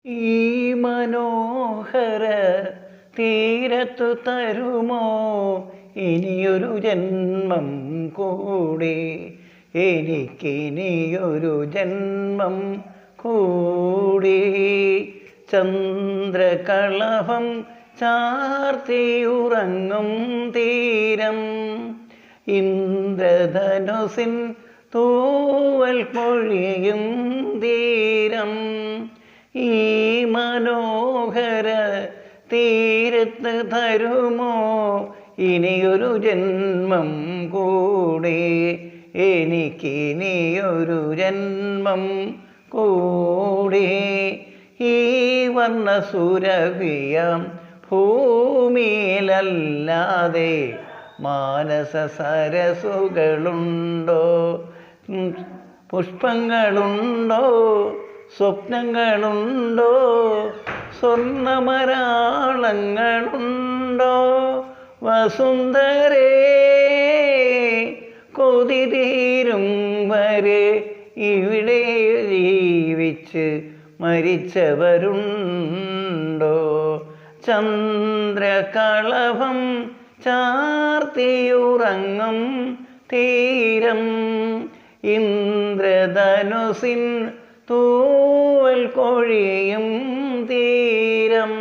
ഈ മനോഹര തീരത്തു തരുമോ ഇനിയൊരു ജന്മം കൂടി, എനിക്കിനിയൊരു ജന്മം കൂടി. ചന്ദ്രകളഭം ചാർത്തിയുറങ്ങും തീരം, ഇന്ദ്രധനുസിൻ തൂവൽ പൊഴിയും തീരം. ഈ മനോഹര തീരത്ത് തരുമോ ഇനിയൊരു ജന്മം കൂടി, എനിക്കിനിയൊരു ജന്മം കൂടി. ഈ വർണ്ണസുരഭിയാം ഭൂമിയിലല്ലാതെ മാനസ സരസുകളുണ്ടോ, പുഷ്പങ്ങളുണ്ടോ, സ്വപ്നങ്ങളുണ്ടോ, സ്വർണ്ണമരാളങ്ങളുണ്ടോ? വസുന്ധരേ, കൊതി തീരും വരെ ഇവിടെ ജീവിച്ച് മരിച്ചവരുണ്ടോ? ചന്ദ്രകളഭം ചാർത്തിയുറങ്ങും തീരം, ഇന്ദ്രധനുസിൻ തൂവൽ കൊഴിയും തീരം.